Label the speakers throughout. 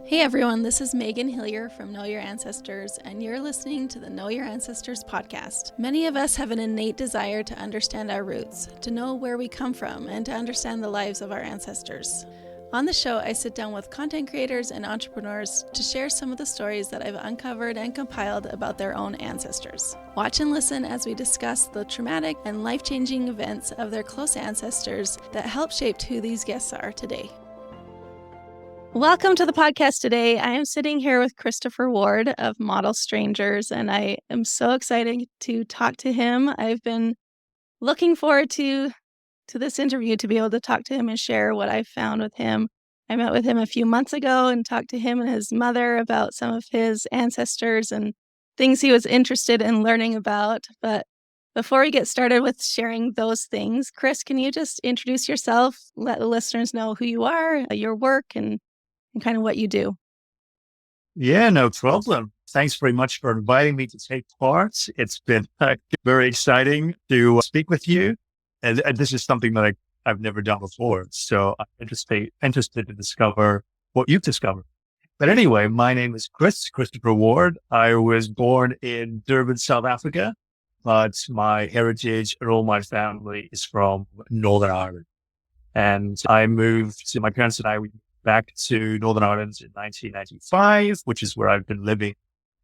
Speaker 1: Hey everyone, this is Megan Hillier from Know Your Ancestors, and you're listening to the Know Your Ancestors podcast. Many of us have an innate desire to understand our roots, to know where we come from, and to understand the lives of our ancestors. On the show, I sit down with content creators and entrepreneurs to share some of the stories that I've uncovered and compiled about their own ancestors. Watch and listen as we discuss the traumatic and life-changing events of their close ancestors that helped shape who these guests are today. Welcome to the podcast today. I am sitting here with Christopher Ward of Model Strangers, and I am so excited to talk to him. I've been looking forward to this interview to be able to talk to him and share what I found with him. I met with him a few months ago and talked to him and his mother about some of his ancestors and things he was interested in learning about. But before we get started with sharing those things, Chris, can you just introduce yourself, let the listeners know who you are, your work, and kind of what you do?
Speaker 2: Yeah, no problem. Thanks very much for inviting me to take part. It's been very exciting to speak with you. And this is something that I've never done before. So I'm interested to discover what you've discovered. But anyway, my name is Christopher Ward. I was born in Durban, South Africa, but my heritage and all my family is from Northern Ireland. And my parents and I back to Northern Ireland in 1995, which is where I've been living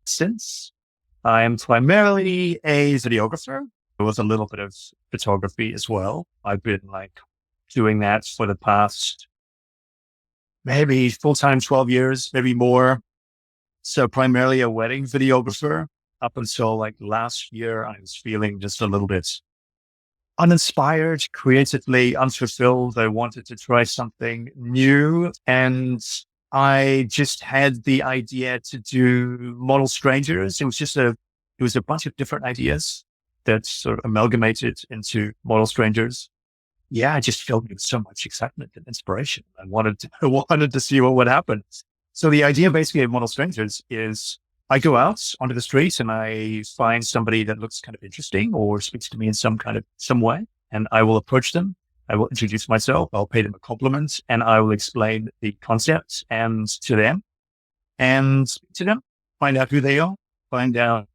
Speaker 2: since. I am primarily a videographer with a little bit of photography as well. I've been doing that for the past maybe full-time 12 years, maybe more. So primarily a wedding videographer. Up until last year, I was feeling just a little bit uninspired, creatively unfulfilled. I wanted to try something new. And I just had the idea to do Model Strangers. It was a bunch of different ideas that sort of amalgamated into Model Strangers. Yeah, I just felt with so much excitement and inspiration. I wanted to see what would happen. So the idea basically of Model Strangers is I go out onto the streets and I find somebody that looks kind of interesting or speaks to me in some way, and I will approach them. I will introduce myself. I'll pay them a compliment, and I will explain the concept to them, find out who they are, find out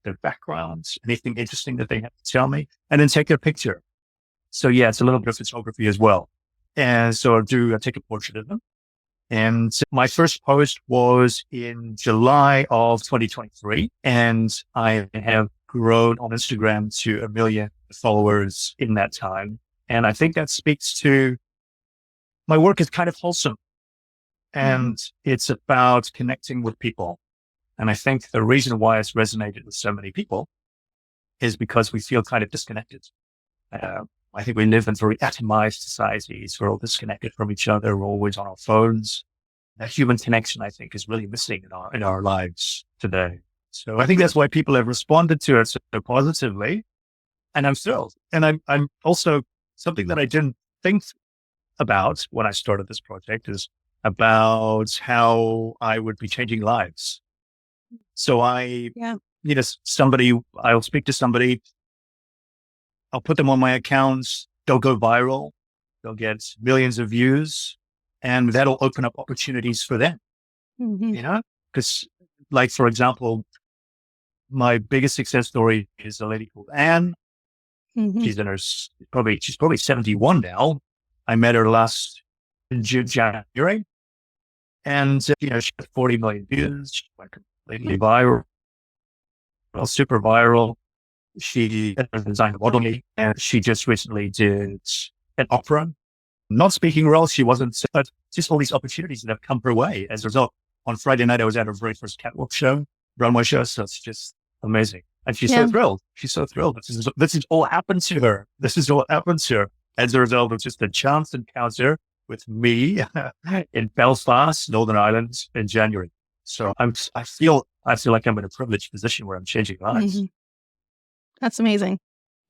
Speaker 2: their backgrounds, anything interesting that they have to tell me, and then take their picture. So yeah, it's a little bit of photography as well. And so I take a portrait of them. And my first post was in July of 2023. And I have grown on Instagram to 1 million followers in that time. And I think that speaks to my work is kind of wholesome and it's about connecting with people. And I think the reason why it's resonated with so many people is because we feel kind of disconnected. I think we live in very atomized societies. We're all disconnected from each other. We're always on our phones. That human connection, I think, is really missing in our lives today. So I think that's why people have responded to it so positively. And I'm thrilled. And I'm also something that I didn't think about when I started this project is about how I would be changing lives. So I'll speak to somebody, I'll put them on my accounts. They'll go viral. They'll get millions of views, and that'll open up opportunities for them. Because for example, my biggest success story is a lady called Anne. She's probably 71 now. I met her last in January, and she had 40 million views. She went completely viral, super viral. She designed a modeling, and she just recently did an opera. Not speaking well, she wasn't, but just all these opportunities that have come her way as a result. On Friday night, I was at her very first catwalk show, runway show. So it's just amazing. And she's so thrilled. She's so thrilled. This is all happened to her. This is all happened to her as a result of just a chance encounter with me in Belfast, Northern Ireland in January. So I feel like I'm in a privileged position where I'm changing lives.
Speaker 1: That's amazing.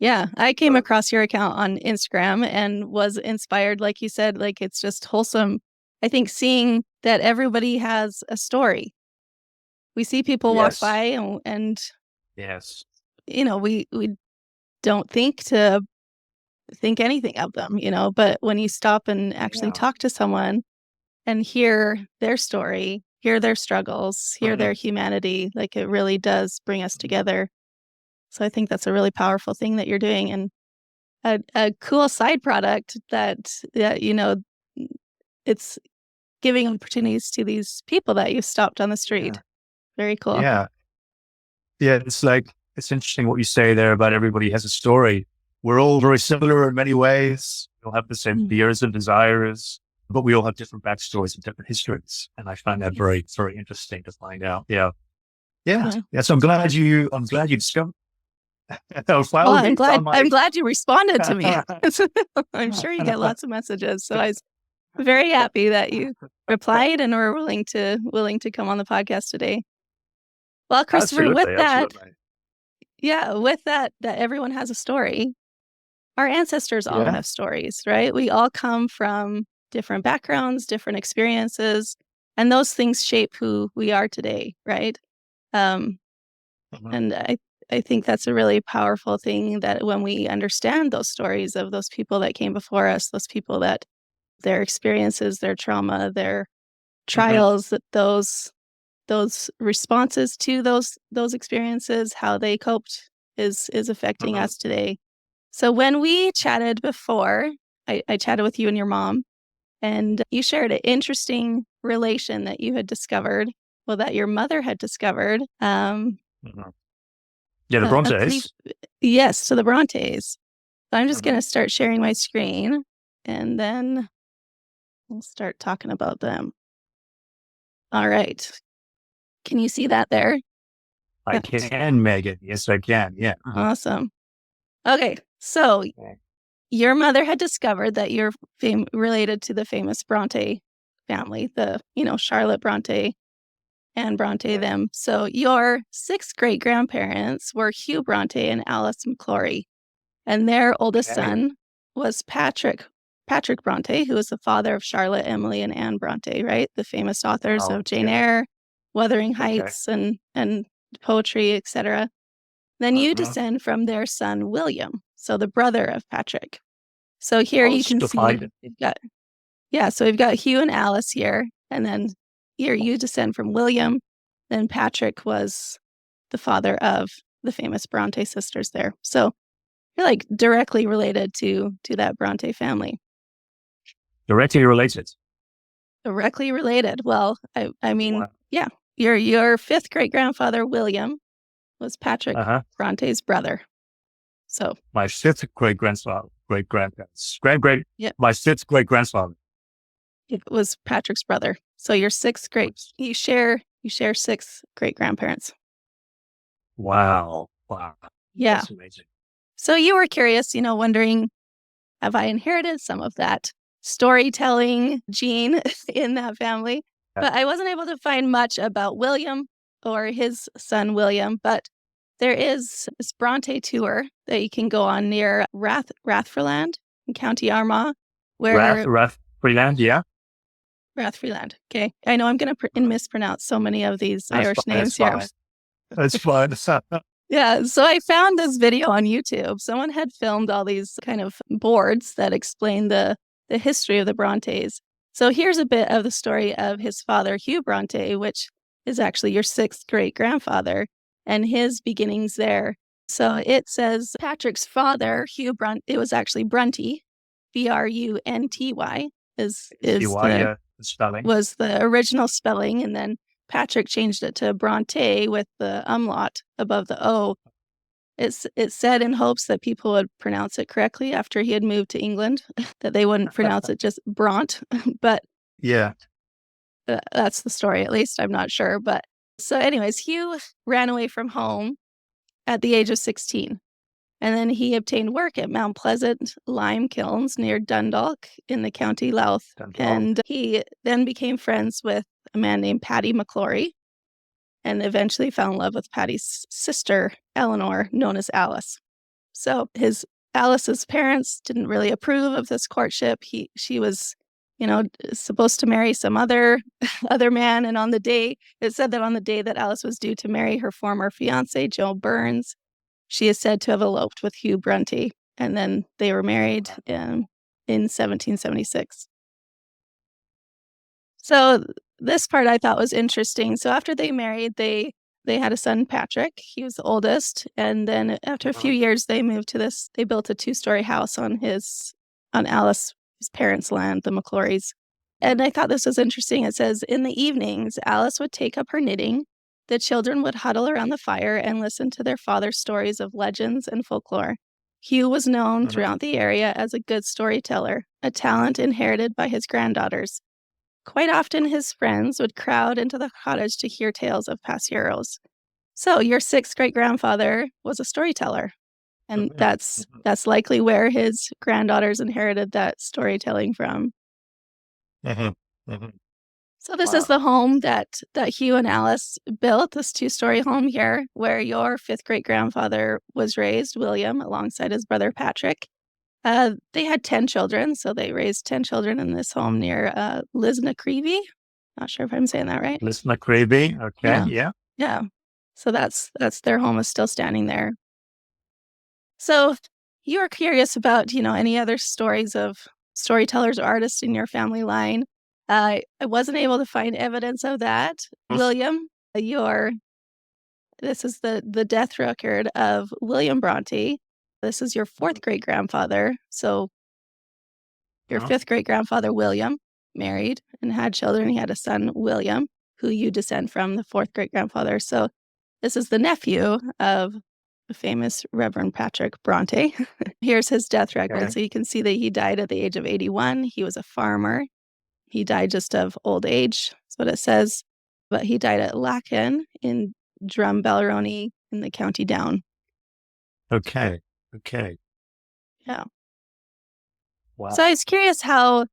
Speaker 1: Yeah, I came across your account on Instagram and was inspired, like you said, it's just wholesome. I think seeing that everybody has a story. We see people walk by and
Speaker 2: yes,
Speaker 1: we don't think anything of them, but when you stop and actually talk to someone, and hear their story, hear their struggles, hear their humanity. Like, it really does bring us together. So I think that's a really powerful thing that you're doing, and a cool side product that, it's giving opportunities to these people that you stopped on the street.
Speaker 2: Yeah.
Speaker 1: Very cool.
Speaker 2: Yeah. Yeah. It's interesting what you say there about everybody has a story. We're all very similar in many ways. We all have the same fears and desires, but we all have different backstories and different histories. And I find that very, very interesting to find out. Yeah. Yeah. Yeah. So I'm glad you discovered.
Speaker 1: Well, I'm glad you responded to me. I'm sure you get lots of messages. So I was very happy that you replied and were willing to come on the podcast today. Well, Christopher,
Speaker 2: absolutely.
Speaker 1: with that everyone has a story. Our ancestors all have stories, right? We all come from different backgrounds, different experiences, and those things shape who we are today, right? And I think that's a really powerful thing, that when we understand those stories of those people that came before us, those people that their experiences, their trauma, their trials, that those responses to those experiences, how they coped is affecting us today. So when we chatted before, I chatted with you and your mom, and you shared an interesting relation that you had discovered, well, that your mother had discovered.
Speaker 2: Yeah, the Brontes.
Speaker 1: Yes, to the Brontes. So I'm just going to start sharing my screen, and then we'll start talking about them. All right. Can you see that there?
Speaker 2: I can, Megan. Yes, I can. Yeah.
Speaker 1: Awesome. Okay. So your mother had discovered that you're related to the famous Bronte family, Charlotte Bronte and Bronte them. So your 6 great-grandparents were Hugh Bronte and Alice McClory. And their oldest son was Patrick Bronte, who was the father of Charlotte, Emily, and Anne Bronte, right? The famous authors of Jane Eyre, Wuthering Heights, and poetry, etc. Then you descend from their son, William, so the brother of Patrick. So here you can see we've got Hugh and Alice here, and then here you descend from William. Then Patrick was the father of the famous Bronte sisters there. So you're like directly related to that Bronte family.
Speaker 2: Directly related.
Speaker 1: Directly related. Well, I mean, yeah. Your 5th great-grandfather, William, was Patrick Bronte's brother. So
Speaker 2: my 5th great-grandfather, my 5th great-grandfather.
Speaker 1: It was Patrick's brother. So your 6th you share 6 great-grandparents.
Speaker 2: Wow.
Speaker 1: Yeah.
Speaker 2: That's amazing.
Speaker 1: So you were curious, wondering, have I inherited some of that storytelling gene in that family? But I wasn't able to find much about William or his son William, but there is this Bronte tour that you can go on near Rathfreland in County Armagh, where
Speaker 2: Rathfreland, yeah.
Speaker 1: Rathfreland. Okay, I know I'm going to mispronounce so many of these Irish names here.
Speaker 2: That's fine.
Speaker 1: Yeah, so I found this video on YouTube. Someone had filmed all these kind of boards that explain the history of the Brontes. So here's a bit of the story of his father, Hugh Bronte, which is actually your 6th great-grandfather, and his beginnings there. So it says Patrick's father, Hugh Bronte, it was actually Bronte, Brunty, was the original spelling, and then Patrick changed it to Bronte with the umlaut above the O. It said in hopes that people would pronounce it correctly after he had moved to England, that they wouldn't pronounce it just Bront. But
Speaker 2: yeah,
Speaker 1: that's the story, at least. I'm not sure. But so anyways, Hugh ran away from home at the age of 16. And then he obtained work at Mount Pleasant lime kilns near Dundalk in the County Louth. And he then became friends with a man named Paddy McClory, and eventually fell in love with Paddy's sister, Eleanor, known as Alice. So Alice's parents didn't really approve of this courtship. She was, supposed to marry some other man. And it said that on the day that Alice was due to marry her former fiance, Joe Burns, she is said to have eloped with Hugh Bronte, and then they were married in 1776. So this part I thought was interesting. So after they married, they had a son, Patrick. He was the oldest. And then after a few years, they moved to this, they built a 2-story house on Alice's parents' land, the McClorys. And I thought this was interesting. It says, in the evenings, Alice would take up her knitting. The children would huddle around the fire and listen to their father's stories of legends and folklore. Hugh was known throughout the area as a good storyteller, a talent inherited by his granddaughters. Quite often, his friends would crowd into the cottage to hear tales of past heroes. So your 6th great-grandfather was a storyteller, and that's likely where his granddaughters inherited that storytelling from. So this is the home that Hugh and Alice built, this 2-story home here, where your 5th great-grandfather was raised, William, alongside his brother Patrick. They had 10 children, so they raised 10 children in this home near Lisnacreevy. Not sure if I'm saying that right.
Speaker 2: Lisnacreevy, okay,
Speaker 1: yeah. So that's their home is still standing there. So you are curious about, any other stories of storytellers or artists in your family line. I wasn't able to find evidence of that. William, this is the death record of William Bronte. This is your 4th great-grandfather. So your 5th great-grandfather, William, married and had children. He had a son, William, who you descend from, the 4th great-grandfather. So this is the nephew of the famous Reverend Patrick Bronte. Here's his death record. Okay. So you can see that he died at the age of 81. He was a farmer. He died just of old age. That's what it says. But he died at Lacan in Drumbalrony in the County Down.
Speaker 2: Okay.
Speaker 1: Yeah.
Speaker 2: Wow.
Speaker 1: So I was curious how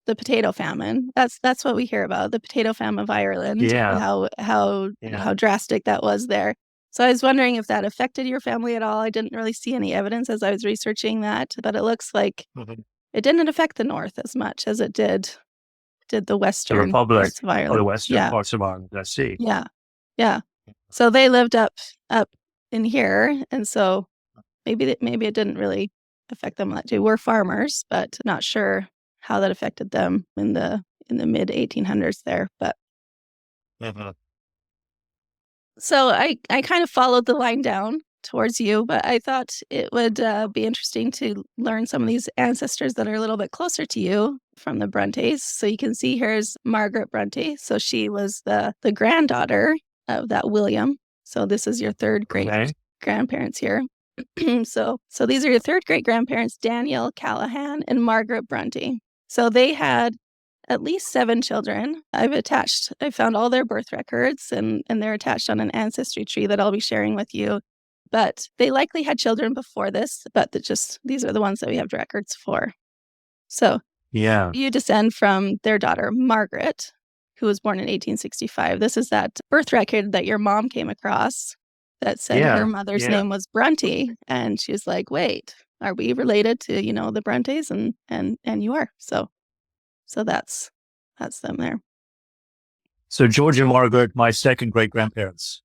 Speaker 1: the potato famine, that's what we hear about, the potato famine of Ireland.
Speaker 2: Yeah.
Speaker 1: How drastic that was there. So I was wondering if that affected your family at all. I didn't really see any evidence as I was researching that, but it looks like it didn't affect the north as much as it did the western parts of Ireland.
Speaker 2: Or the western parts of Ireland, I see.
Speaker 1: Yeah. So they lived up in here, and so maybe it didn't really affect them much. They were farmers, but not sure how that affected them in the mid 1800s there. But so I kind of followed the line down towards you, but I thought it would be interesting to learn some of these ancestors that are a little bit closer to you from the Brontes. So you can see here's Margaret Bronte. So she was the granddaughter of that William. So this is your 3rd great grandparents here. So these are your 3rd great grandparents, Daniel, Callahan, and Margaret Bronte. So they had at least 7 children. I found all their birth records, and they're attached on an ancestry tree that I'll be sharing with you. But they likely had children before this, but these are the ones that we have records for. So you descend from their daughter, Margaret, who was born in 1865. This is that birth record that your mom came across that said her mother's name was Bronte. And she was like, wait, are we related to, the Brontes? And you are. So that's them there.
Speaker 2: So George and Margaret, my 2nd great-grandparents,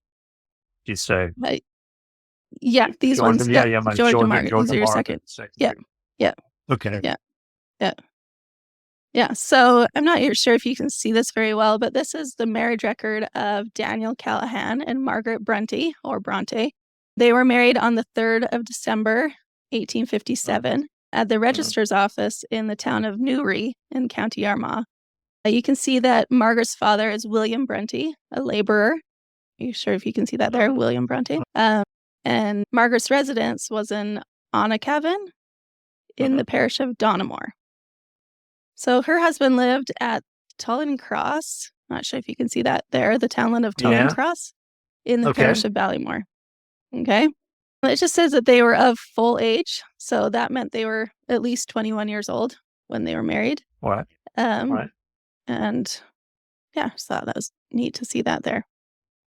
Speaker 2: you say?
Speaker 1: Yeah, these ones.
Speaker 2: Yeah,
Speaker 1: George and Margaret. These are your second. Yeah.
Speaker 2: Okay.
Speaker 1: Yeah. So I'm not sure if you can see this very well, but this is the marriage record of Daniel Callahan and Margaret Bronte, or Bronte. They were married on the 3rd of December, 1857, at the registrar's office in the town of Newry in County Armagh. You can see that Margaret's father is William Bronte, a laborer. Are you sure if you can see that there, William Bronte? And Margaret's residence was in Onnacavan in the parish of Donamore. So her husband lived at Tullen Cross. Not sure if you can see that there, the townland of Tullen Cross in the parish of Ballymore. Okay. It just says that they were of full age. So that meant they were at least 21 years old when they were married.
Speaker 2: Right.
Speaker 1: And yeah, so that was neat to see that there.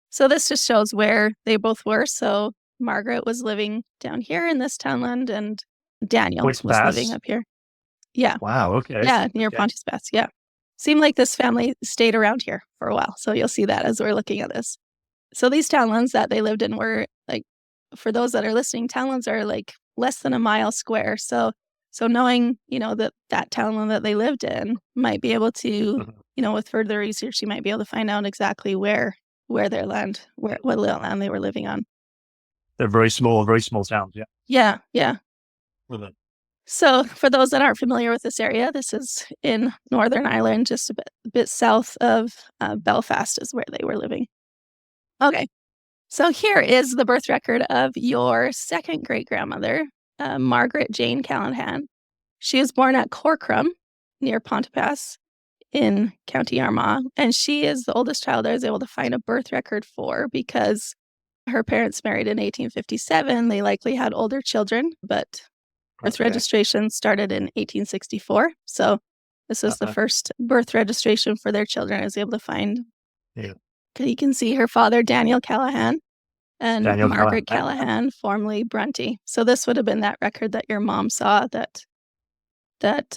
Speaker 1: So this just shows where they both were. So Margaret was living down here in this townland, and Daniel was living up here. Yeah.
Speaker 2: Wow. Okay.
Speaker 1: Yeah, near Pontius Bass. Yeah. Seemed like this family stayed around here for a while. So you'll see that as we're looking at this. So these townlands that they lived in were like, for those that are listening, townlands are like less than a mile square. So knowing, that townland that they lived in might be able to with further research, you might be able to find out exactly where what little land they were living on.
Speaker 2: They're very small towns. Yeah.
Speaker 1: Yeah, yeah.
Speaker 2: With it.
Speaker 1: So for those that aren't familiar with this area, this is in Northern Ireland, just a bit south of Belfast is where they were living. Okay. So here is the birth record of your second great-grandmother, Margaret Jane Callahan. She was born at Corcrum, near Pontefract in County Armagh, and she is the oldest child I was able to find a birth record for because her parents married in 1857. They likely had older children, but birth registration started in 1864. So this is the first birth registration for their children I was able to find.
Speaker 2: Yeah.
Speaker 1: You can see her father, Daniel Callahan, and Margaret
Speaker 2: Callahan.
Speaker 1: Callahan, formerly Bronte. So this would have been that record that your mom saw that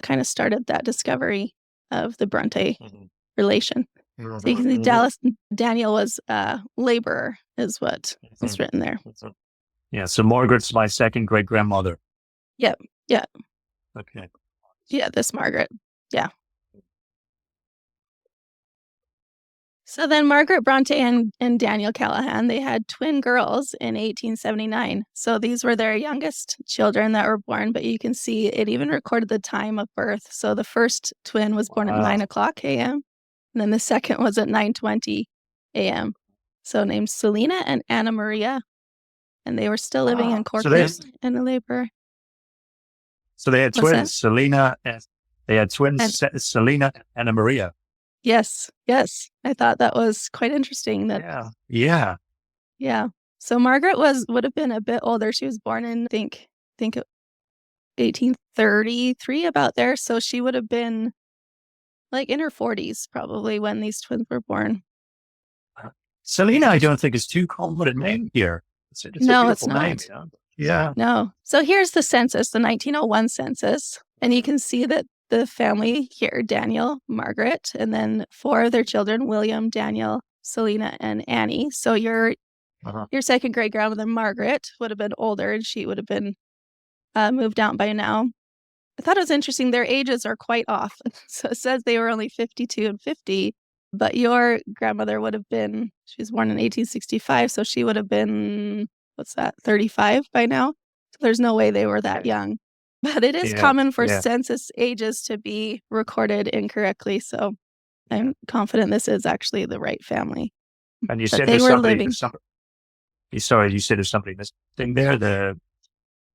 Speaker 1: kind of started that discovery of the Bronte relation. So you can see Daniel was a laborer is what is written there.
Speaker 2: Yeah, so Margaret's my second great-grandmother.
Speaker 1: Yep, yeah.
Speaker 2: Okay.
Speaker 1: Yeah, this Margaret. Yeah. So then Margaret Bronte and Daniel Callahan, they had twin girls in 1879. So these were their youngest children that were born, but you can see it even recorded the time of birth. So the first twin was born at 9:00 a.m. and then the second was at 9:20 a.m. So named Selina and Anna Maria. And they were still living in Corcrum in a labor.
Speaker 2: So they had twins, Selina and Selina and Anna Maria.
Speaker 1: Yes. I thought that was quite interesting.
Speaker 2: Yeah.
Speaker 1: So Margaret would have been a bit older. She was born in, I think 1833, about there. So she would have been like in her 40s probably when these twins were born.
Speaker 2: Selina, I don't think is too common a name here. It's
Speaker 1: no, it's not.
Speaker 2: Name, yeah.
Speaker 1: No. So here's the census, the 1901 census, and you can see that the family here, Daniel, Margaret, and then 4 of their children, William, Daniel, Selina, and Annie. So your second great-grandmother, Margaret, would have been older, and she would have been moved out by now. I thought it was interesting. Their ages are quite off. So it says they were only 52 and 50, but your grandmother would have been, she was born in 1865, so she would have been, 35 by now? So there's no way they were that young. But it is common for census ages to be recorded incorrectly, so I'm confident this is actually the right family.
Speaker 2: And you said there's somebody missing there.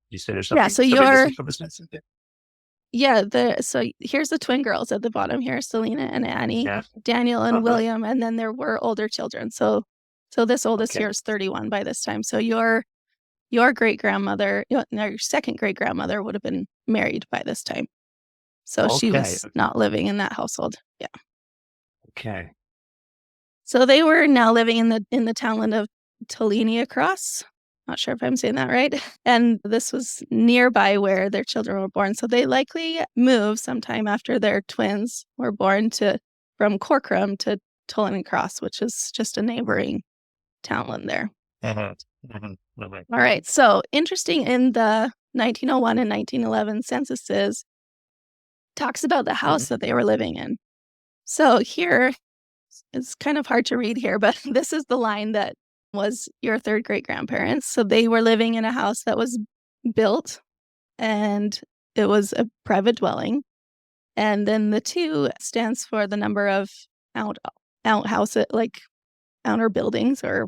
Speaker 2: You said there's something.
Speaker 1: So here's the twin girls at the bottom here, Selina and Annie, Daniel and William, and then there were older children. So this oldest here is 31 by this time. So your great-grandmother, your second great-grandmother would have been married by this time. So she was not living in that household. Yeah.
Speaker 2: Okay.
Speaker 1: So they were now living in the townland of Tolini Cross. Not sure if I'm saying that right. And this was nearby where their children were born. So they likely moved sometime after their twins were born from Corcrum to Tolini Cross, which is just a neighboring townland there. All right. So interesting, in the 1901 and 1911 censuses, talks about the house that they were living in. So here, it's kind of hard to read here, but this is the line that was your third great-grandparents. So they were living in a house that was built, and it was a private dwelling. And then the 2 stands for the number of outhouses, like outer buildings or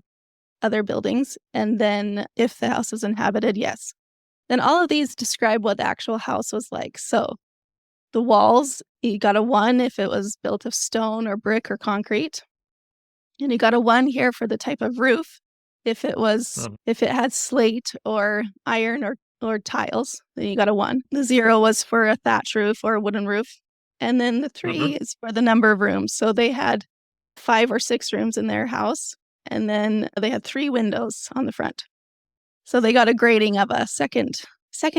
Speaker 1: other buildings. And then if the house is inhabited, yes. Then all of these describe what the actual house was like. So the walls, you got a 1 if it was built of stone or brick or concrete. And you got a 1 here for the type of roof. If it had slate or iron or tiles, then you got a 1. The 0 was for a thatch roof or a wooden roof. And then the 3 is for the number of rooms. So they had 5 or 6 rooms in their house. And then they had 3 windows on the front. So they got a grading of a second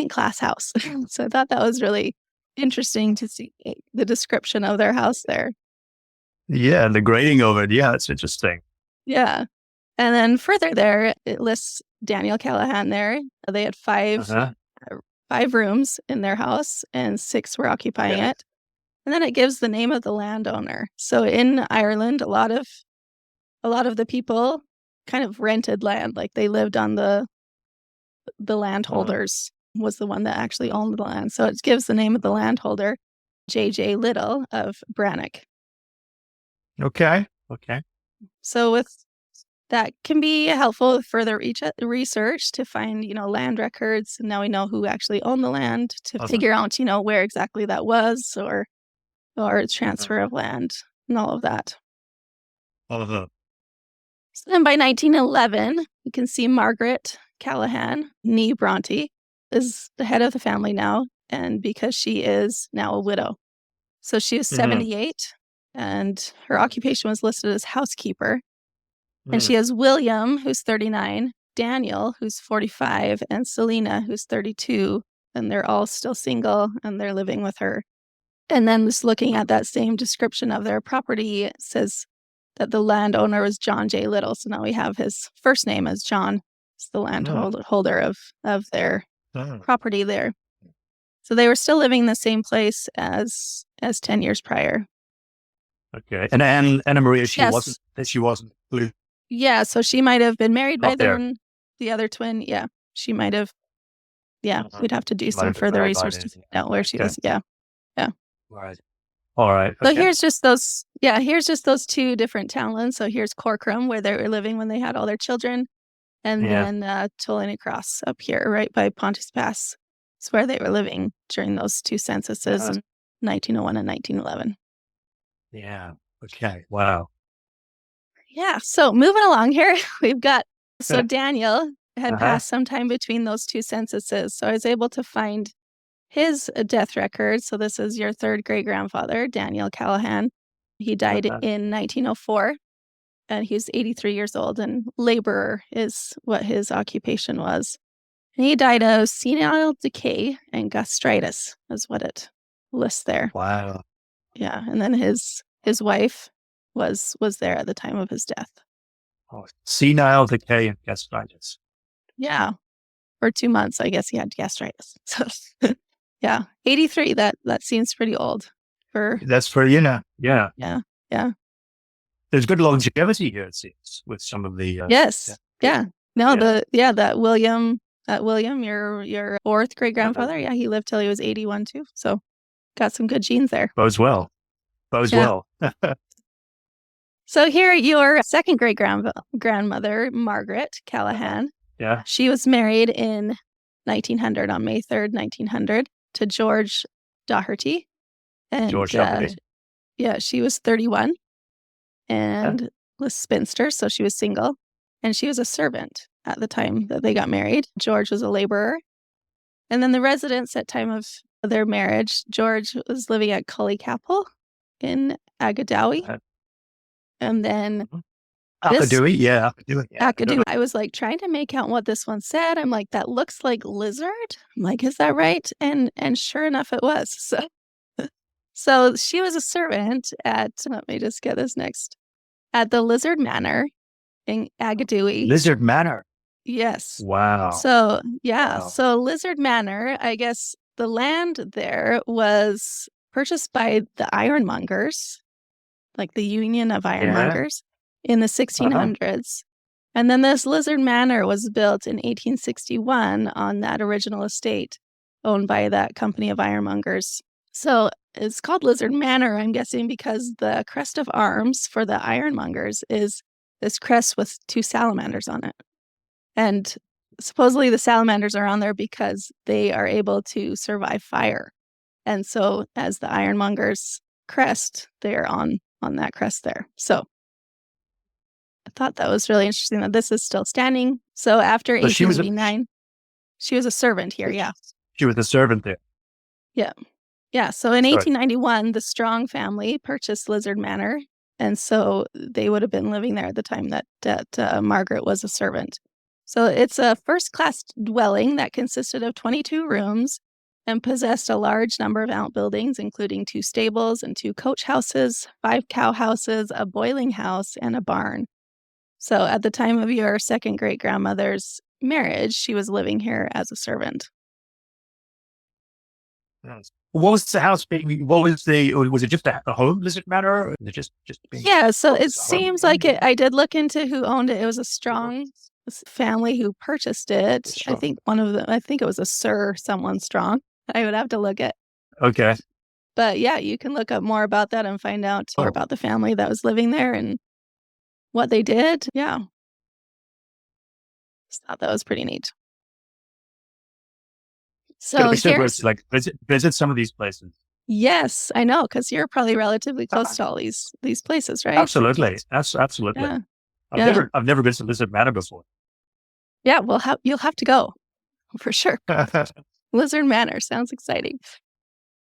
Speaker 1: class house. So I thought that was really interesting to see the description of their house there.
Speaker 2: Yeah, the grading of it. Yeah, it's interesting.
Speaker 1: Yeah. And then further there, it lists Daniel Callahan there. They had 5 rooms in their house, and 6 were occupying it. And then it gives the name of the landowner. So in Ireland, a lot of the people kind of rented land, like they lived on the landholders was the one that actually owned the land. So it gives the name of the landholder, J.J. Little of Brannock.
Speaker 2: Okay.
Speaker 1: So with that can be helpful with further research to find, land records. And now we know who actually owned the land to figure out, where exactly that was or transfer of land and all of that. So then by 1911, you can see Margaret Callahan, née Bronte, is the head of the family now, and because she is now a widow. So she was 78, and her occupation was listed as housekeeper. And she has William, who's 39, Daniel, who's 45, and Selena, who's 32, and they're all still single, and they're living with her. And then just looking at that same description of their property, it says that the landowner was John J. Little. So now we have his first name as John. It's the landholder of their property there. So they were still living in the same place as 10 years prior.
Speaker 2: Okay. And Anna Maria, she wasn't blue.
Speaker 1: Yeah, so she might have been married by then. The other twin, yeah, she might have. Yeah, we'd have to do some further research to find out where she was. Yeah.
Speaker 2: Right. All right.
Speaker 1: So here's just those two different townlands. So here's Corcoran, where they were living when they had all their children, and then Tulane Cross up here, right by Pontus Pass. It's where they were living during those two censuses in 1901 and 1911.
Speaker 2: Yeah. Okay. Wow.
Speaker 1: Yeah. So moving along here, we've got, Daniel had passed some time between those two censuses. So I was able to find his death record. So this is your third great-grandfather, Daniel Callahan. He died in 1904, and he was 83 years old, and laborer is what his occupation was. And he died of senile decay and gastritis, is what it lists there.
Speaker 2: Wow.
Speaker 1: Yeah, and then his wife was there at the time of his death.
Speaker 2: Oh, senile decay and gastritis.
Speaker 1: Yeah, for 2 months, I guess he had gastritis. So, yeah, 83. That seems pretty old for.
Speaker 2: That's for
Speaker 1: Yeah.
Speaker 2: There's good longevity here, it seems, with some of the.
Speaker 1: Yes. Yeah. No. Yeah. That William, your fourth great grandfather. Yeah, he lived till he was 81 too. So, got some good genes there.
Speaker 2: Bodes well.
Speaker 1: So here, your second great grandmother, Margaret Callahan.
Speaker 2: Yeah.
Speaker 1: She was married in 1900 on May 3rd, 1900 to George Doherty. And
Speaker 2: George Doherty.
Speaker 1: Yeah, she was 31 and was spinster, so she was single. And she was a servant at the time that they got married. George was a laborer. And then the residence at time of their marriage, George was living at Cullycapple in Agadowie. And then Akadowie. I was like trying to make out what this one said. I'm like, that looks like lizard. I'm like, is that right? And sure enough, it was. So she was a servant at, let me just get this next, at the Lizard Manor in Agadowie.
Speaker 2: Lizard Manor?
Speaker 1: Yes.
Speaker 2: Wow.
Speaker 1: So, yeah. Wow. So Lizard Manor, I guess the land there was purchased by the ironmongers, like the Union of Ironmongers in the 1600s. And then this Lizard Manor was built in 1861 on that original estate owned by that company of ironmongers. So it's called Lizard Manor, I'm guessing, because the crest of arms for the ironmongers is this crest with two salamanders on it. And supposedly the salamanders are on there because they are able to survive fire. And so as the ironmongers crest, they're on that crest there. So I thought that was really interesting that this is still standing. So after 1889, she was a servant here, yeah.
Speaker 2: She was a servant there.
Speaker 1: Yeah. Yeah, so in 1891, the Strong family purchased Lizard Manor, and so they would have been living there at the time that Margaret was a servant. So it's a first-class dwelling that consisted of 22 rooms and possessed a large number of outbuildings, including 2 stables and 2 coach houses, 5 cow houses, a boiling house, and a barn. So at the time of your second great-grandmother's marriage, she was living here as a servant.
Speaker 2: Yes. What was the house being? Was it just a home, Lizard Manor? Or was it just being
Speaker 1: Yeah, so it
Speaker 2: as a home?
Speaker 1: seems like it. I did look into who owned it. It was a strong family who purchased it. I
Speaker 2: Sure.
Speaker 1: think I think it was a Sir someone strong. I would have to look at.
Speaker 2: Okay.
Speaker 1: But yeah, you can look up more about that and find out more
Speaker 2: Oh,
Speaker 1: about the family that was living there and what they did. Yeah, just thought that was pretty neat.
Speaker 2: gonna
Speaker 1: So
Speaker 2: be so good
Speaker 1: here's,
Speaker 2: to like visit some of these places.
Speaker 1: yes, I know, because you're probably relatively close
Speaker 2: Ah,
Speaker 1: to all these places, right?
Speaker 2: absolutely. Absolutely.
Speaker 1: Yeah, yeah,
Speaker 2: I've never been to Lizard Manor before.
Speaker 1: yeah. You'll have to go for sure. Lizard Manor sounds exciting.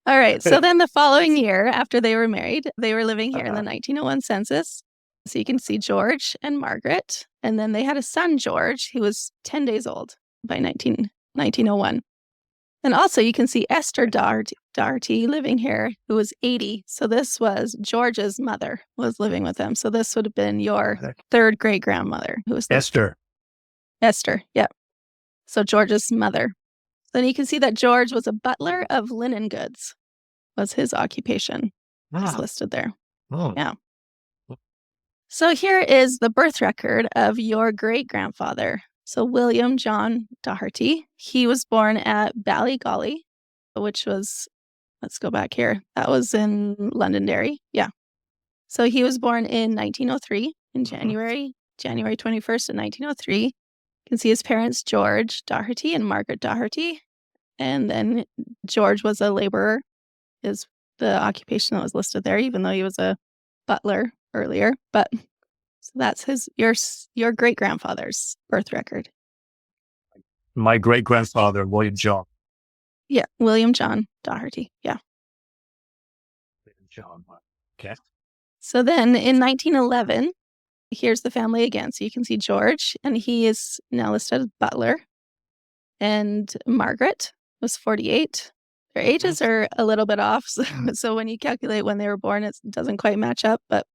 Speaker 1: All right. So then the following year, after they were married, they were living here in the 1901 census. So you can see George and Margaret. And then they had a son, George, who was 10 days old by 1901. And also you can see Esther Doherty living here, who was 80. So this was George's mother was living with them. So this would have been your third great grandmother, who was
Speaker 2: Esther.
Speaker 1: Esther. Yep. So George's mother. Then you can see that George was a butler of linen goods, was his occupation. It's
Speaker 2: Ah,
Speaker 1: listed there.
Speaker 2: oh,
Speaker 1: Yeah. So here is the birth record of your great grandfather. So William John Doherty. He was born at Ballygolly, which was, let's go back here. That was in Londonderry. Yeah. So he was born in 1903, in January 21st, in 1903. You can see his parents, George Doherty and Margaret Doherty. And then George was a laborer, is the occupation that was listed there, even though he was a butler earlier. But so that's your great grandfather's birth record.
Speaker 2: my great grandfather, William John.
Speaker 1: Yeah, William John Doherty. Yeah.
Speaker 2: William John. Okay.
Speaker 1: So then in 1911, here's the family again. So you can see George, and he is now listed as butler. And Margaret was 48. Their ages are a little bit off. So when you calculate when they were born, it doesn't quite match up, but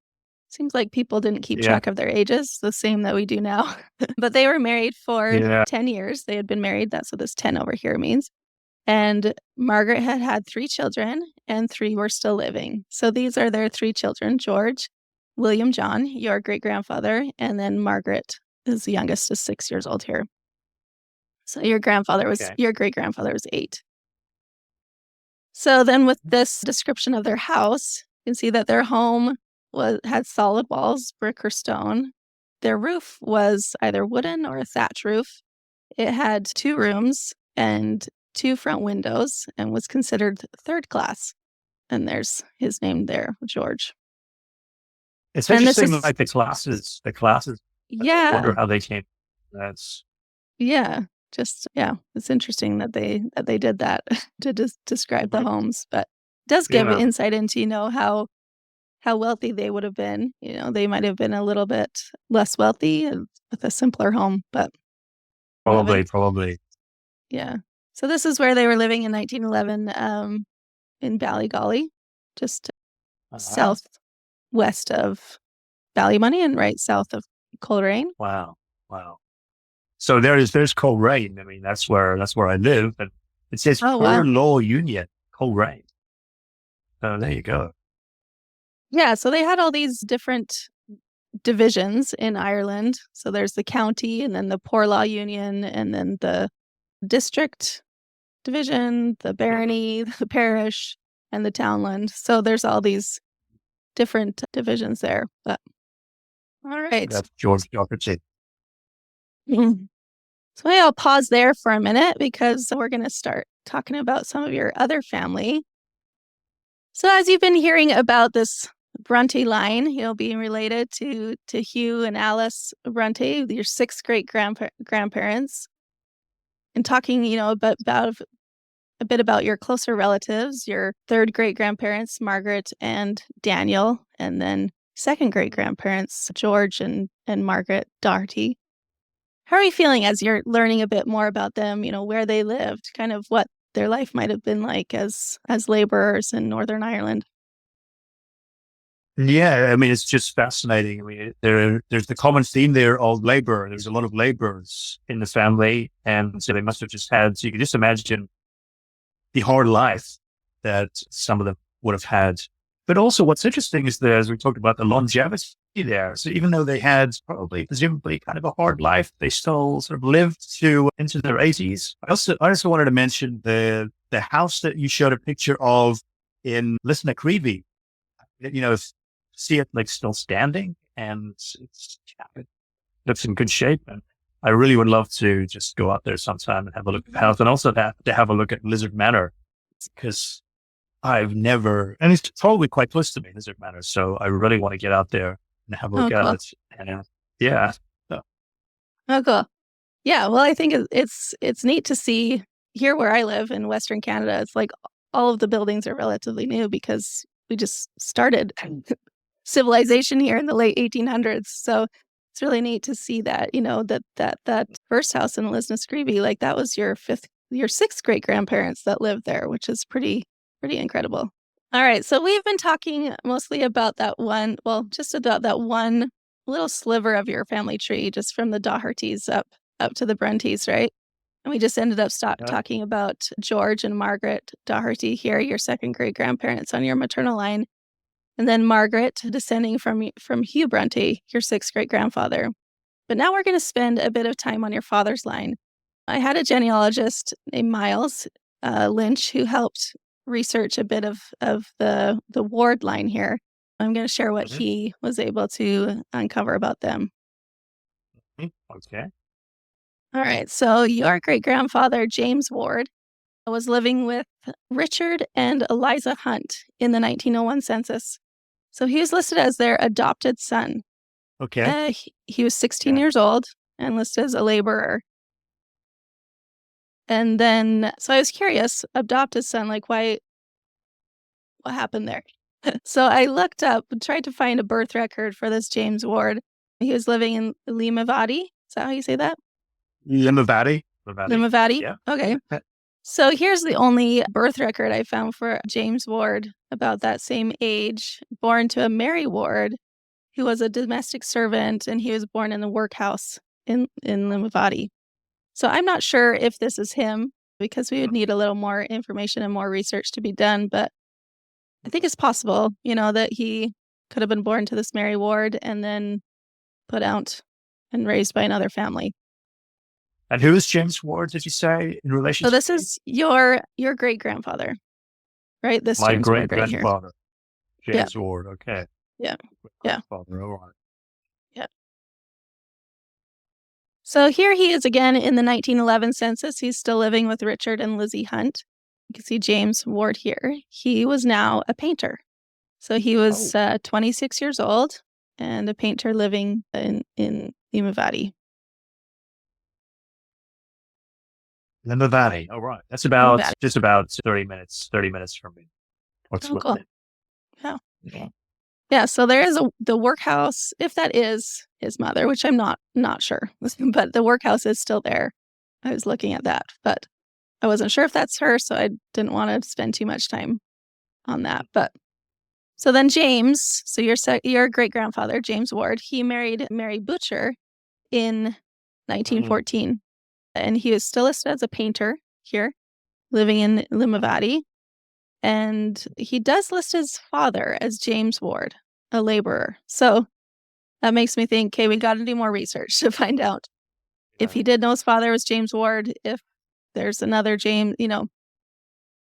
Speaker 1: seems like people didn't keep
Speaker 2: Yeah.
Speaker 1: track of their ages, the same that we do now. But they were married for
Speaker 2: Yeah.
Speaker 1: 10 years. They had been married. That's what this 10 over here means. And Margaret had 3 children, and 3 were still living. So these are their 3 children: George, William John, your great grandfather, and then Margaret is the youngest, is 6 years old here. So your
Speaker 2: Okay.
Speaker 1: great grandfather was 8. So then with this description of their house, you can see that their home had solid walls, brick or stone. Their roof was either wooden or a thatch roof. It had 2 rooms and 2 front windows and was considered third class. And there's his name there, George.
Speaker 2: It's
Speaker 1: And this
Speaker 2: interesting,
Speaker 1: is,
Speaker 2: like the classes. I
Speaker 1: yeah,
Speaker 2: wonder how they came. That's
Speaker 1: yeah, yeah. It's interesting that they did that to describe the homes, but it does give
Speaker 2: yeah,
Speaker 1: insight into how wealthy they would have been. They might have been a little bit less wealthy and with a simpler home, but 11,
Speaker 2: probably.
Speaker 1: yeah. So this is where they were living in 1911, in Ballygolly, just
Speaker 2: Uh-huh.
Speaker 1: southwest of Ballymoney and right south of Coleraine.
Speaker 2: Wow, wow. So there's Coleraine. I mean, that's where I live, and it says
Speaker 1: Oh,
Speaker 2: per
Speaker 1: wow.
Speaker 2: law union Coleraine. So there you go.
Speaker 1: Yeah, so they had all these different divisions in Ireland. So there's the county and then the poor law union and then the district division, the barony, the parish, and the townland. So there's all these different divisions there. But all right.
Speaker 2: That's George Doherty.
Speaker 1: Mhm. So maybe I'll pause there for a minute because we're going to start talking about some of your other family. So as you've been hearing about this Bronte line, being related to Hugh and Alice Bronte, your 6 great grandparents, and talking, about a bit about your closer relatives, your 3rd great grandparents, Margaret and Daniel, and then 2nd great grandparents, George and Margaret Doherty. How are you feeling as you're learning a bit more about them, where they lived, kind of what their life might have been like as laborers in Northern Ireland?
Speaker 2: Yeah, I mean, it's just fascinating. I mean, there's the common theme there of labor. There's a lot of laborers in the family, and so they must have just had. So you can just imagine the hard life that some of them would have had. But also what's interesting is that, as we talked about, the longevity there. So even though they had presumably kind of a hard life, they still sort of lived to into their 80s. I also wanted to mention the house that you showed a picture of in Lisnacreevy. See it like still standing, and it looks in good shape. And I really would love to just go out there sometime and have a look at the house, and also to have a look at Lizard Manor, because I've never, and it's probably quite close to me, Lizard Manor. So I really want to get out there and have a look at
Speaker 1: cool.
Speaker 2: it. And yeah.
Speaker 1: Oh, cool. Yeah. Well, I think it's neat to see here where I live in Western Canada. It's like all of the buildings are relatively new because we just started civilization here in the late 1800s. So it's really neat to see that, that first house in Lisnacreevy, like that was your sixth great grandparents that lived there, which is pretty incredible. All right. So we've been talking mostly about just about that one little sliver of your family tree, just from the Dohertys up to the Brontes, right? And we just ended up talking about George and Margaret Doherty here, your second great grandparents on your maternal line. And then Margaret descending from Hugh Bronte, your sixth great grandfather. But now we're going to spend a bit of time on your father's line. I had a genealogist named Miles Lynch who helped research a bit of the Ward line here. I'm going to share what he was able to uncover about them.
Speaker 2: Okay.
Speaker 1: All right. So your great grandfather, James Ward, was living with Richard and Eliza Hunt in the 1901 census. So he was listed as their adopted son.
Speaker 2: Okay.
Speaker 1: He was 16 years old and listed as a laborer. And then, so I was curious, adopted son, like what happened there? So I looked up, tried to find a birth record for this James Ward. He was living in Limavady. Is that how you say that?
Speaker 2: Limavady.
Speaker 1: Limavady?
Speaker 2: Yeah.
Speaker 1: Okay. So here's the only birth record I found for James Ward about that same age, born to a Mary Ward, who was a domestic servant, and he was born in the workhouse in Limavady. So I'm not sure if this is him, because we would need a little more information and more research to be done, but I think it's possible, that he could have been born to this Mary Ward and then put out and raised by another family.
Speaker 2: And who is James Ward, did you say, in relation
Speaker 1: So
Speaker 2: to?
Speaker 1: this is your great grandfather, right? This
Speaker 2: My
Speaker 1: James
Speaker 2: great
Speaker 1: Ward right here.
Speaker 2: grandfather, James Ward. Okay.
Speaker 1: Yeah.
Speaker 2: Grandfather, all right.
Speaker 1: Yeah. So here he is again in the 1911 census. He's still living with Richard and Lizzie Hunt. You can see James Ward here. He was now a painter. So he was 26 years old and a painter living in Limavady.
Speaker 2: Limavady. All right. That's just about 30 minutes from me.
Speaker 1: Cool. Yeah. So there is the workhouse, if that is his mother, which I'm not sure, but the workhouse is still there. I was looking at that, but I wasn't sure if that's her, so I didn't want to spend too much time on that. But so then James, so your great grandfather, James Ward, he married Mary Butcher in 1914, and he was still listed as a painter here, living in Limavady. And he does list his father as James Ward, a laborer. So that makes me think, okay, we got to do more research to find out if he did know his father was James Ward, if there's another James,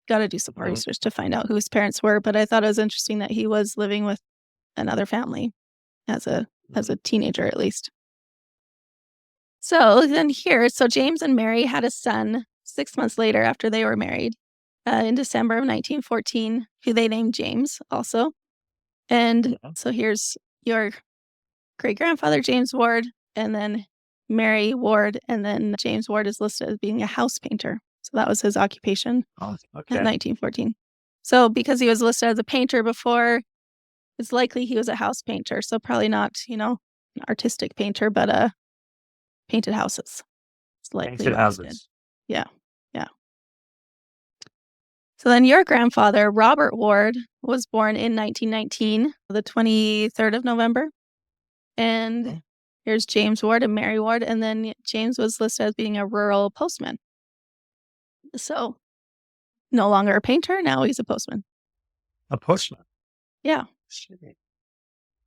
Speaker 1: got to do some more research to find out who his parents were. But I thought it was interesting that he was living with another family as a teenager, at least. So then so James and Mary had a son 6 months later after they were married. In December of 1914, who they named James also. And so here's your great-grandfather, James Ward, and then Mary Ward, and then James Ward is listed as being a house painter. So that was his occupation in 1914. So because he was listed as a painter before, it's likely he was a house painter. So probably not, an artistic painter, but painted houses. It's likely
Speaker 2: painted houses.
Speaker 1: Yeah. So then your grandfather, Robert Ward, was born in 1919, the 23rd of November. And here's James Ward and Mary Ward. And then James was listed as being a rural postman. So No longer a painter. Now he's a postman.
Speaker 2: A postman.
Speaker 1: Yeah.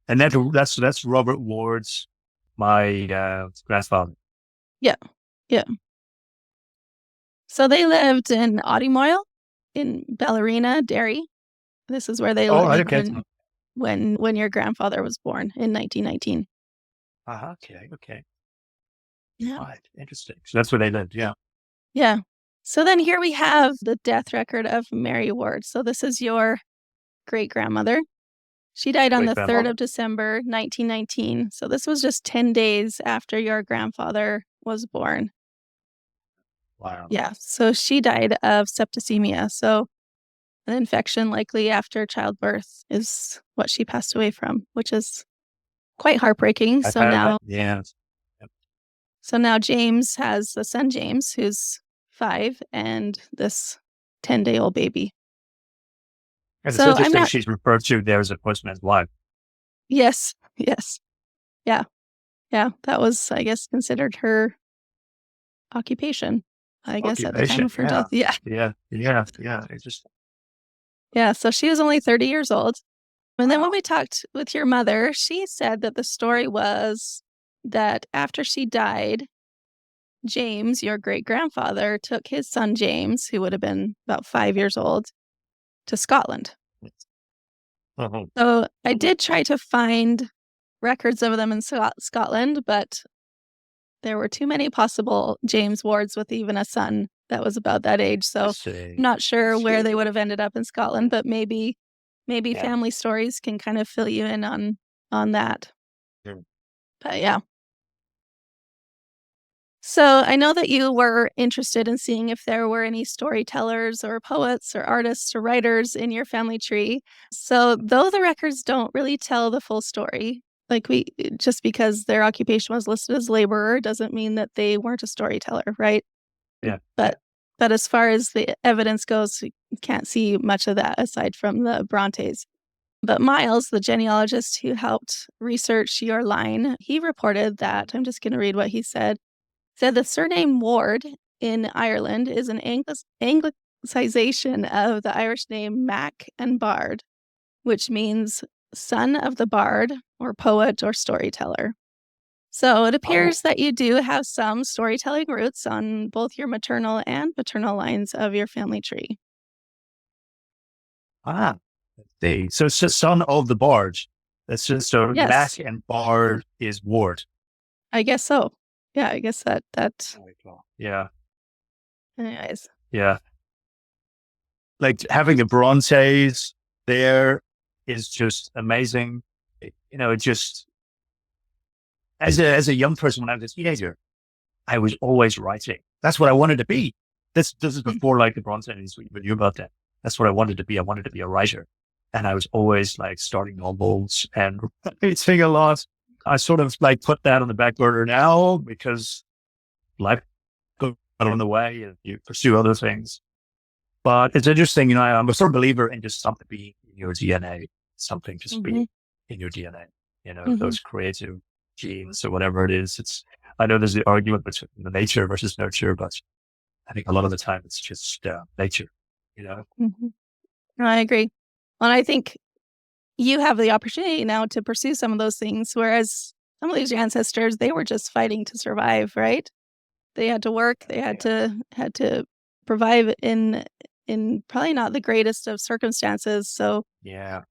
Speaker 2: And that's Robert Ward's, my grandfather.
Speaker 1: Yeah. Yeah. So they lived in Audimoyle in Ballerina, Derry. This is where they
Speaker 2: Oh,
Speaker 1: lived
Speaker 2: okay.
Speaker 1: when your grandfather was born in 1919.
Speaker 2: Okay.
Speaker 1: Yeah.
Speaker 2: Right. Interesting. So that's where they lived. Yeah.
Speaker 1: Yeah. So then here we have the death record of Mary Ward. So this is your great grandmother. She died on the 3rd of December, 1919. So this was just 10 days after your grandfather was born.
Speaker 2: Wow.
Speaker 1: Yeah. So she died of septicemia. So an infection likely after childbirth is what she passed away from, which is quite heartbreaking.
Speaker 2: Yeah.
Speaker 1: So now James has a son, James, who's 5, and this 10-day-old baby.
Speaker 2: And
Speaker 1: So
Speaker 2: it's interesting she's referred to there as a postman's wife.
Speaker 1: Yes. Yeah. That was, I guess, considered her occupation, I guess, at the time of her death. Yeah.
Speaker 2: Interesting.
Speaker 1: Yeah. So she was only 30 years old. And then when we talked with your mother, she said that the story was that after she died, James, your great-grandfather, took his son James, who would have been about 5 years old, to Scotland. So I did try to find records of them in Scotland, but there were too many possible James Wards with even a son that was about that age. So I'm not sure where they would have ended up in Scotland, but maybe family stories can kind of fill you in on that. But yeah. So I know that you were interested in seeing if there were any storytellers or poets or artists or writers in your family tree. So though the records don't really tell the full story, just because their occupation was listed as laborer doesn't mean that they weren't a storyteller, right?
Speaker 2: Yeah.
Speaker 1: But as far as the evidence goes, you can't see much of that aside from the Brontes. But Miles, the genealogist who helped research your line, he reported that, I'm just going to read what he said the surname Ward in Ireland is an anglicization of the Irish name Mac and Bard, which means son of the bard or poet or storyteller. So it appears that you do have some storytelling roots on both your maternal and paternal lines of your family tree.
Speaker 2: So it's the son of the bard. That's just so yes. Mac and Bard is Ward.
Speaker 1: I guess so. Yeah, I guess that.
Speaker 2: Yeah.
Speaker 1: Anyways.
Speaker 2: Yeah. Like having the Brontes there is just amazing. It just as a young person when I was a teenager, I was always writing. That's what I wanted to be. This is before like the Brontes we knew about that. That's what I wanted to be. I wanted to be a writer, and I was always like starting novels and writing a lot. I sort of like put that on the back burner now because life goes on the way and you pursue other things. But it's interesting, I'm a firm believer in just something being in your DNA, something just being in your DNA, those creative genes or whatever it is. I know there's the argument between the nature versus nurture, but I think a lot of the time it's just nature,
Speaker 1: I agree. Well, I think you have the opportunity now to pursue some of those things, whereas some of these ancestors, they were just fighting to survive, right? They had to work, they had to provide in probably not the greatest of circumstances. So
Speaker 2: yeah.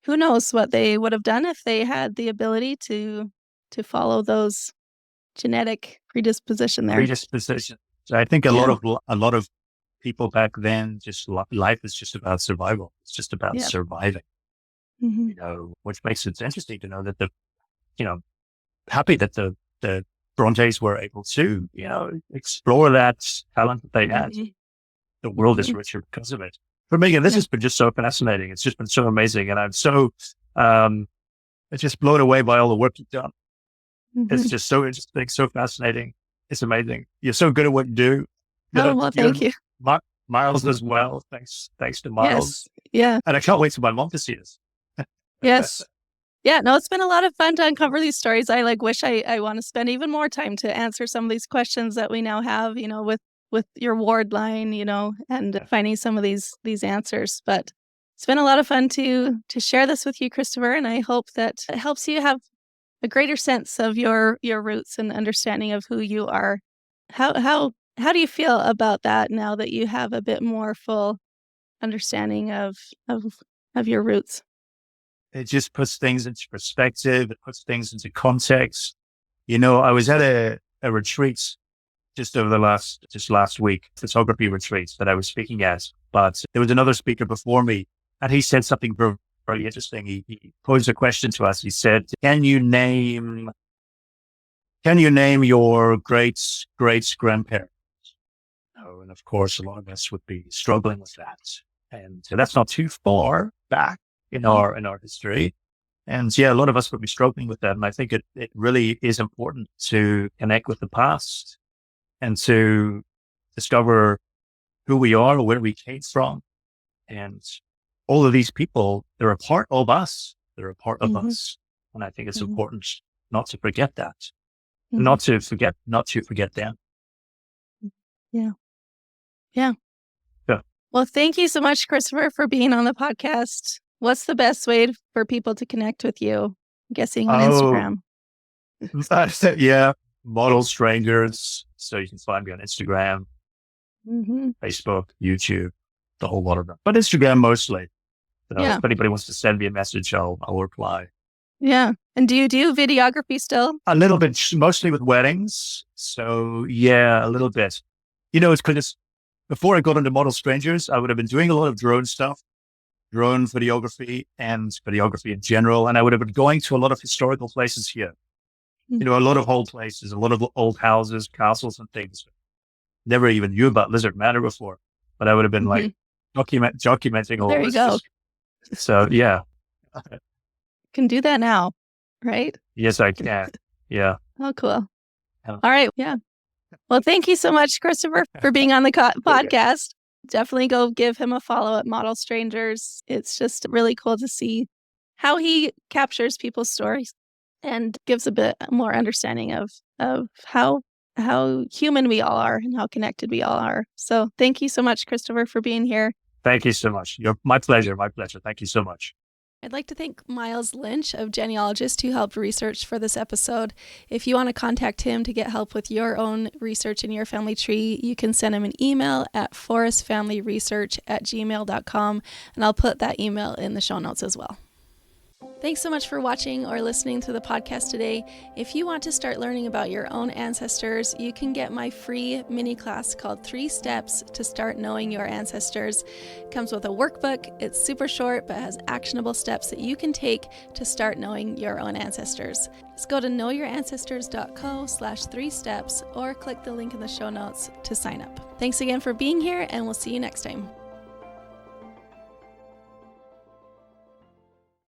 Speaker 1: Who knows what they would have done if they had the ability to follow those genetic predisposition there.
Speaker 2: So I think a lot of people back then, just life is just about survival. It's just about surviving. Which makes it interesting to know that happy that the Brontes were able to, explore that talent that they had. The world is richer because of it. But Megan, this has been just so fascinating. It's just been so amazing. And I'm so, it's just blown away by all the work you've done. It's just so interesting, so fascinating. It's amazing. You're so good at what you do.
Speaker 1: Thank you.
Speaker 2: Miles as well. Thanks to Miles.
Speaker 1: Yes. Yeah.
Speaker 2: And I can't wait for my mom to see this.
Speaker 1: Yes. Yeah, no, it's been a lot of fun to uncover these stories. I wish I want to spend even more time to answer some of these questions that we now have, with your ward line, and finding some of these answers. But it's been a lot of fun to share this with you, Christopher, and I hope that it helps you have a greater sense of your roots and understanding of who you are. How do you feel about that now that you have a bit more full understanding of your roots?
Speaker 2: It just puts things into perspective. It puts things into context. I was at a retreat just last week, photography retreat that I was speaking at, but there was another speaker before me and he said something very, very interesting. He posed a question to us. He said, can you name your great grandparents? Oh, and of course, a lot of us would be struggling with that. And so that's not too far back in our history. And yeah, a lot of us would be struggling with that. And I think it really is important to connect with the past and to discover who we are, where we came from. And all of these people, they're a part of us. They're a part of us. And I think it's important not to forget that, not to forget them.
Speaker 1: Yeah. Well, thank you so much, Christopher, for being on the podcast. What's the best way for people to connect with you? I'm guessing on Instagram.
Speaker 2: Yeah, Model Strangers. So you can find me on Instagram, Facebook, YouTube, the whole lot of them. But Instagram mostly. So if anybody wants to send me a message, I'll reply.
Speaker 1: Yeah. And do you do videography still?
Speaker 2: A little bit, mostly with weddings. So yeah, a little bit. It's because before I got into Model Strangers, I would have been doing a lot of drone stuff, drone videography and videography in general. And I would have been going to a lot of historical places here. A lot of old places, a lot of old houses, castles and things. Never even knew about Lizard Manor before, but I would have been like documenting all
Speaker 1: there
Speaker 2: this.
Speaker 1: You go.
Speaker 2: So yeah.
Speaker 1: Can do that now, right?
Speaker 2: Yes, I can. Yeah.
Speaker 1: Oh, cool. All right. Yeah. Well, thank you so much, Christopher, for being on the podcast. Definitely go give him a follow at Model Strangers. It's just really cool to see how he captures people's stories and gives a bit more understanding of how human we all are and how connected we all are. So thank you so much, Christopher, for being here.
Speaker 2: Thank you so much. My pleasure. My pleasure. Thank you so much.
Speaker 1: I'd like to thank Miles Lynch of Genealogist who helped research for this episode. If you want to contact him to get help with your own research in your family tree, you can send him an email at forestfamilyresearch@gmail.com, and I'll put that email in the show notes as well. Thanks so much for watching or listening to the podcast today. If you want to start learning about your own ancestors, you can get my free mini class called 3 Steps to Start Knowing Your Ancestors. It comes with a workbook. It's super short, but has actionable steps that you can take to start knowing your own ancestors. Just go to knowyourancestors.co/3steps or click the link in the show notes to sign up. Thanks again for being here, and we'll see you next time.